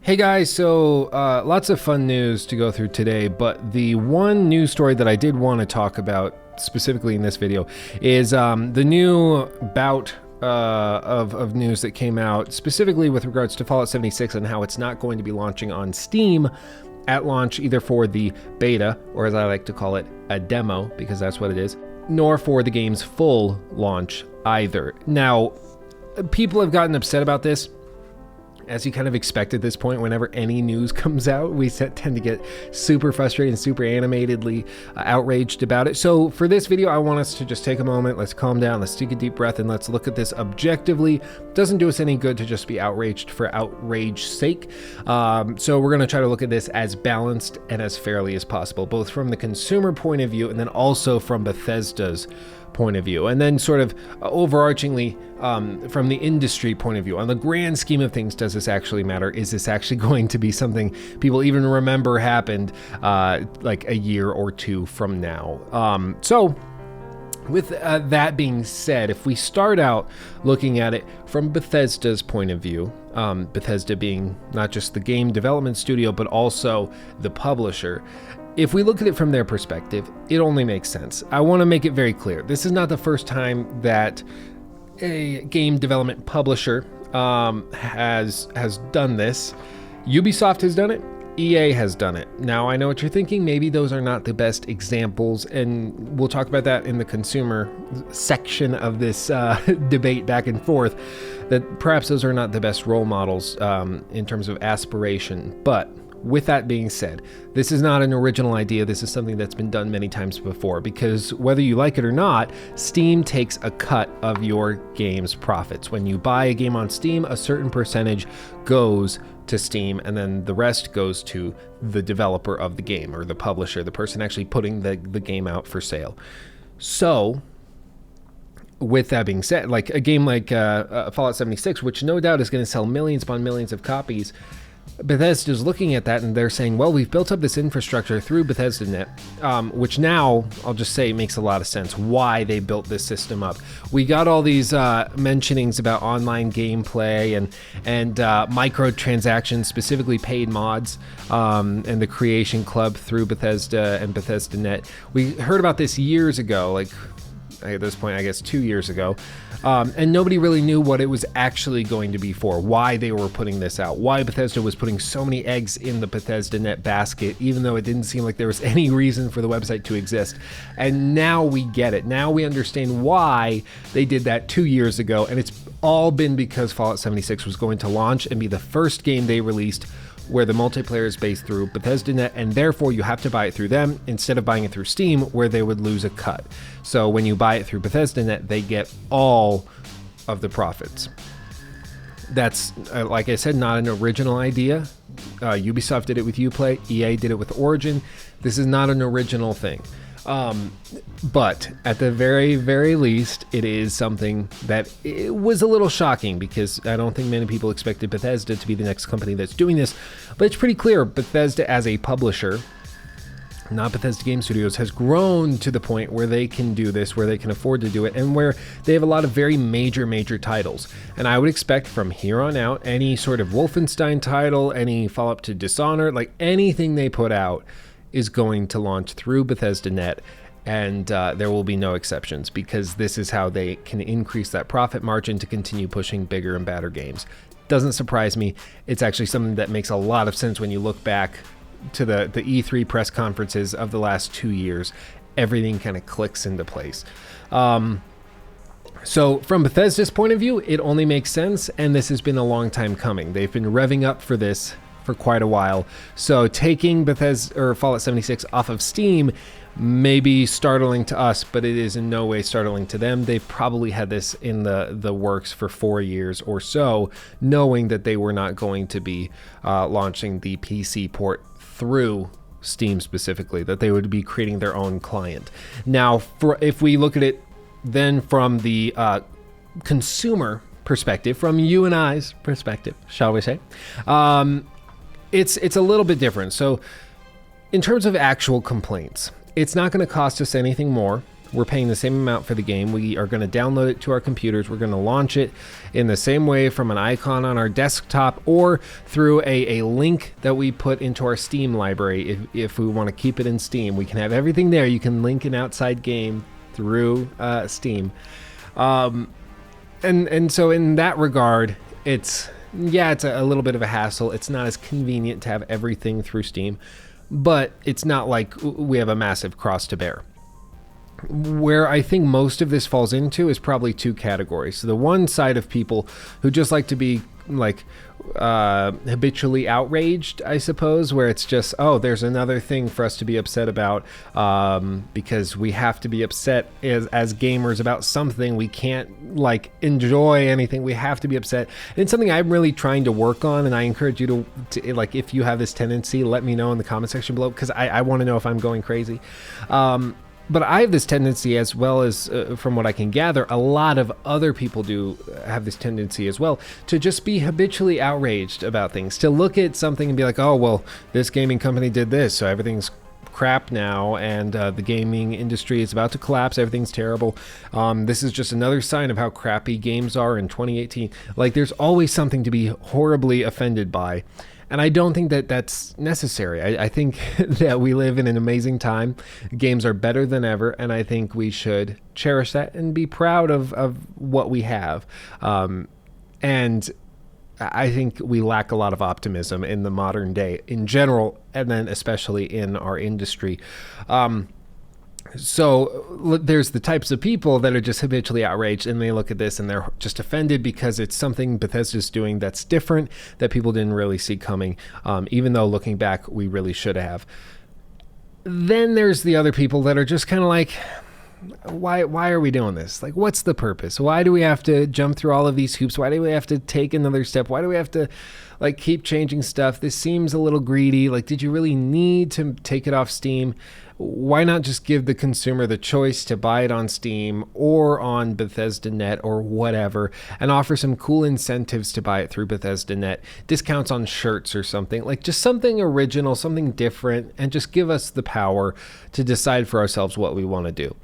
Hey guys, so lots of fun news to go through today, but the one news story that I did want to talk about specifically in this video is the new bout of news that came out specifically with regards to Fallout 76 and how it's not going to be launching on Steam at launch, either for the beta, or as I like to call it, a demo, because that's what it is, nor for the game's full launch either. Now, people have gotten upset about this. As you kind of expect at this point, whenever any news comes out, we tend to get super frustrated and super animatedly outraged about it. So for this video, I want us to just take a moment, let's calm down, let's take a deep breath, and let's look at this objectively. It doesn't do us any good to just be outraged for outrage's sake. So we're going to try to look at this as balanced and as fairly as possible, both from the consumer point of view and then also from Bethesda's point of view, and then sort of overarchingly from the industry point of view. On the grand scheme of things, does this actually matter? Is this actually going to be something people even remember happened like a year or two from now? So with that being said, if we start out looking at it from Bethesda's point of view, Bethesda being not just the game development studio, but also the publisher, if we look at it from their perspective, it only makes sense. I want to make it very clear. This is not the first time that a game development publisher has done this. Ubisoft has done it. EA has done it. Now, I know what you're thinking. Maybe those are not the best examples, and we'll talk about that in the consumer section of this debate back and forth, that perhaps those are not the best role models in terms of aspiration. But with that being said, this is not an original idea. This is something that's been done many times before, because whether you like it or not, Steam takes a cut of your game's profits. When you buy a game on Steam, a certain percentage goes to Steam, and then the rest goes to the developer of the game, or the publisher, the person actually putting the game out for sale. So with that being said, like a game like Fallout 76, which no doubt is going to sell millions upon millions of copies, Bethesda's looking at that and they're saying, well, we've built up this infrastructure through Bethesda.net, which now I'll just say makes a lot of sense why they built this system up. We got all these mentionings about online gameplay and microtransactions, specifically paid mods, and the creation club through Bethesda and Bethesda.net. We heard about this years ago, like at this point, I guess 2 years ago, and nobody really knew what it was actually going to be for, why they were putting this out, why Bethesda was putting so many eggs in the Bethesda.net basket, even though it didn't seem like there was any reason for the website to exist. And now we get it. Now we understand why they did that 2 years ago, and it's all been because Fallout 76 was going to launch and be the first game they released where the multiplayer is based through Bethesda.net, and therefore you have to buy it through them instead of buying it through Steam, where they would lose a cut. So when you buy it through Bethesda.net, they get all of the profits. That's, like I said, not an original idea. Ubisoft did it with Uplay. EA did it with Origin. This is not an original thing. But at the very, very least, it is something that it was a little shocking, because I don't think many people expected Bethesda to be the next company that's doing this. But it's pretty clear Bethesda as a publisher, not Bethesda Game Studios, has grown to the point where they can do this, where they can afford to do it, and where they have a lot of very major titles. And I would expect from here on out, any sort of Wolfenstein title, any follow-up to Dishonored, like anything they put out is going to launch through Bethesda.net, and there will be no exceptions, because this is how they can increase that profit margin to continue pushing bigger and badder games. Doesn't surprise me. It's actually something that makes a lot of sense when you look back to the E3 press conferences of the last 2 years. Everything kind of clicks into place. So from Bethesda's point of view, it only makes sense, and this has been a long time coming. They've been revving up for this for quite a while. So taking Bethesda or Fallout 76 off of Steam may be startling to us, but it is in no way startling to them. They've probably had this in the works for 4 years or so, knowing that they were not going to be launching the PC port through Steam specifically, that they would be creating their own client. Now, if we look at it then from the consumer perspective, from you and I's perspective, shall we say, it's a little bit different. So in terms of actual complaints, it's not going to cost us anything more. we're paying the same amount for the game. We are going to download it to our computers. We're going to launch it in the same way from an icon on our desktop or through a link that we put into our Steam library. If we want to keep it in Steam, we can have everything there. You can link an outside game through Steam. And so in that regard, it's a little bit of a hassle. It's not as convenient to have everything through Steam, but it's not like we have a massive cross to bear. Where I think most of this falls into is probably two categories. So the one side of people who just like to be like habitually outraged, I suppose, where it's just, oh, there's another thing for us to be upset about, because we have to be upset as gamers about something. We can't like enjoy anything. We have to be upset. And it's something I'm really trying to work on, and I encourage you to like, if you have this tendency, let me know in the comment section below, because I want to know if I'm going crazy. But I have this tendency, as well as from what I can gather, a lot of other people do have this tendency as well, to just be habitually outraged about things, to look at something and be like, oh, well, this gaming company did this, so everything's crap now, and the gaming industry is about to collapse, everything's terrible. This is just another sign of how crappy games are in 2018. Like, there's always something to be horribly offended by. And I don't think that that's necessary. I think that we live in an amazing time. Games are better than ever, and I think we should cherish that and be proud of what we have. And I think we lack a lot of optimism in the modern day in general, and then especially in our industry. So there's the types of people that are just habitually outraged, and they look at this and they're just offended because it's something Bethesda's doing that's different, that people didn't really see coming, even though looking back, we really should have. Then there's the other people that are just kind of like, why are we doing this? Like, what's the purpose? Why do we have to jump through all of these hoops? Why do we have to take another step? Why do we have to like keep changing stuff? This seems a little greedy. Like, did you really need to take it off Steam? Why not just give the consumer the choice to buy it on Steam or on Bethesda Net or whatever, and offer some cool incentives to buy it through Bethesda Net, discounts on shirts or something, like just something original, something different, and just give us the power to decide for ourselves what we want to do.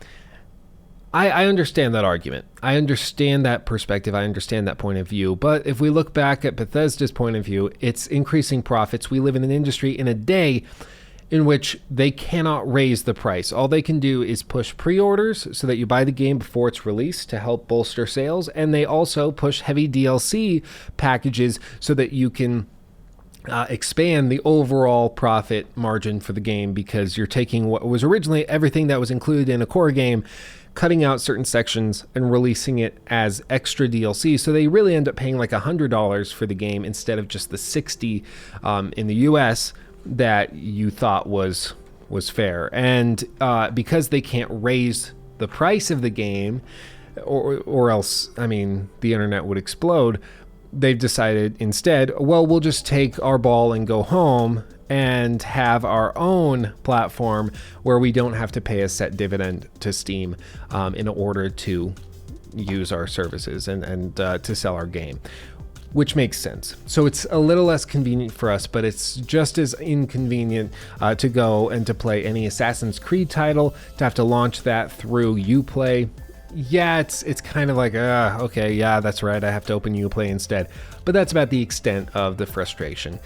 I understand that argument. I understand that perspective. I understand that point of view. But if we look back at Bethesda's point of view, it's increasing profits. We live in an industry in a day in which they cannot raise the price. All they can do is push pre-orders so that you buy the game before it's released to help bolster sales. And they also push heavy DLC packages so that you can expand the overall profit margin for the game, because you're taking what was originally everything that was included in a core game, cutting out certain sections and releasing it as extra DLC. So they really end up paying like $100 for the game instead of just the $60 in the US that you thought was fair. And because they can't raise the price of the game, or else, I mean, the internet would explode, they've decided instead, well, we'll just take our ball and go home and have our own platform where we don't have to pay a set dividend to Steam in order to use our services and to sell our game, which makes sense. So it's a little less convenient for us, but it's just as inconvenient to go and to play any Assassin's Creed title, to have to launch that through Uplay. Yeah, it's kind of like, okay, yeah, that's right, I have to open Uplay instead. But that's about the extent of the frustration.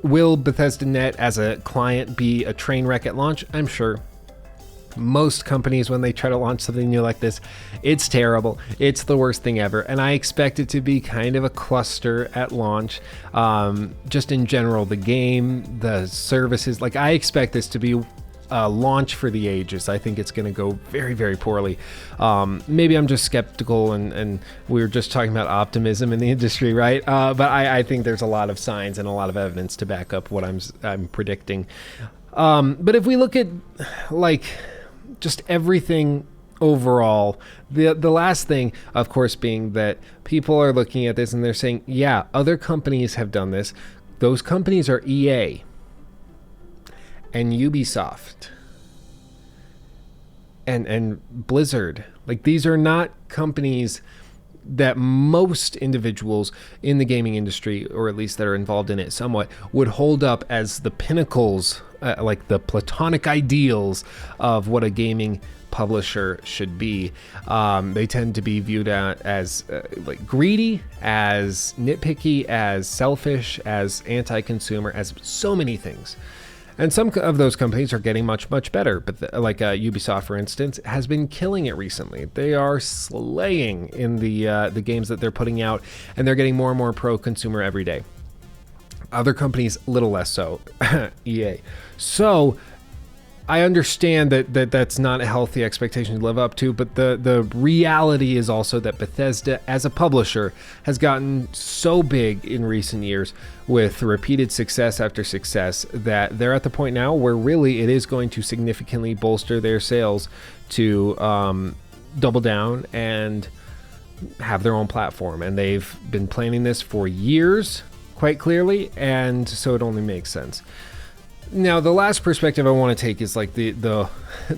Will Bethesda Net as a client be a train wreck at launch? I'm sure. Most companies, when they try to launch something new like this, it's terrible. It's the worst thing ever. And I expect it to be kind of a cluster at launch. Just in general, the game, the services, like I expect this to be launch for the ages. I think it's going to go very, very poorly. Maybe I'm just skeptical, and we were just talking about optimism in the industry, right? But I think there's a lot of signs and a lot of evidence to back up what I'm predicting. But if we look at like just everything overall, the last thing, of course, being that people are looking at this and they're saying, yeah, other companies have done this. Those companies are EA and Ubisoft and Blizzard. Like, these are not companies that most individuals in the gaming industry, or at least that are involved in it somewhat, would hold up as the pinnacles, like the platonic ideals of what a gaming publisher should be. They tend to be viewed as like greedy, as nitpicky, as selfish, as anti-consumer, as so many things. And some of those companies are getting much, much better. But like Ubisoft, for instance, has been killing it recently. They are slaying in the games that they're putting out, and they're getting more and more pro-consumer every day. Other companies, a little less so. EA. So I understand that that's not a healthy expectation to live up to, but the reality is also that Bethesda, as a publisher, has gotten so big in recent years with repeated success after success that they're at the point now where really it is going to significantly bolster their sales to double down and have their own platform. And they've been planning this for years, quite clearly, and so it only makes sense. Now, the last perspective I want to take is like the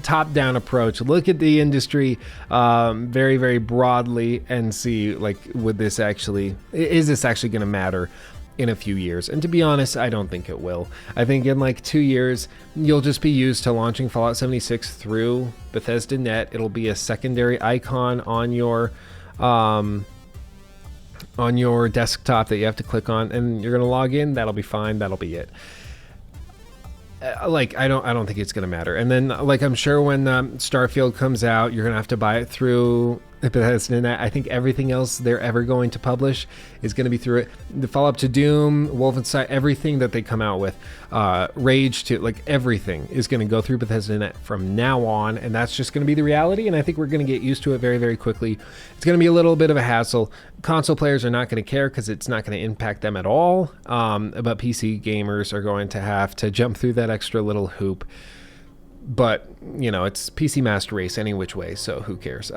top-down approach. Look at the industry very, very broadly and see, like, is this actually going to matter in a few years? And to be honest, I don't think it will. I think in like 2 years, you'll just be used to launching Fallout 76 through Bethesda.net. It'll be a secondary icon on your desktop that you have to click on, and you're going to log in. That'll be fine. That'll be it. Like, I don't think it's going to matter. And then, like, I'm sure when Starfield comes out, you're going to have to buy it through Bethesda. I think everything else they're ever going to publish is going to be through it. The follow-up to Doom, Wolfenstein, everything that they come out with, Rage 2, like, everything is going to go through Bethesda from now on, and that's just going to be the reality, and I think we're going to get used to it very, very quickly. It's going to be a little bit of a hassle. Console players are not going to care because it's not going to impact them at all, but PC gamers are going to have to jump through that extra little hoop. But, you know, it's PC Master Race any which way, so who cares?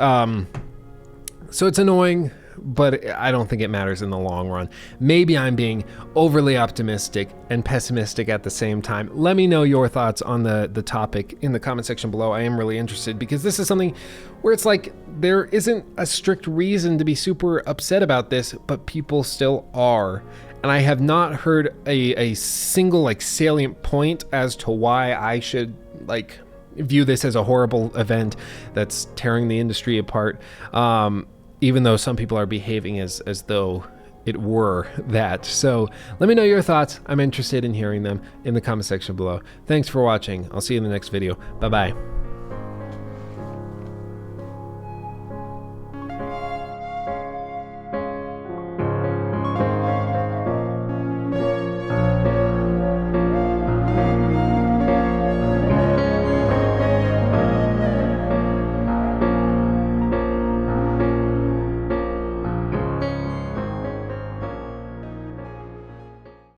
So it's annoying, but I don't think it matters in the long run. Maybe I'm being overly optimistic and pessimistic at the same time. Let me know your thoughts on the topic in the comment section below. I am really interested because this is something where it's like there isn't a strict reason to be super upset about this, but people still are. And I have not heard a single like salient point as to why I should like view this as a horrible event that's tearing the industry apart. Even though some people are behaving as though it were that. So let me know your thoughts. I'm interested in hearing them in the comment section below. Thanks for watching. I'll see you in the next video. Bye-bye.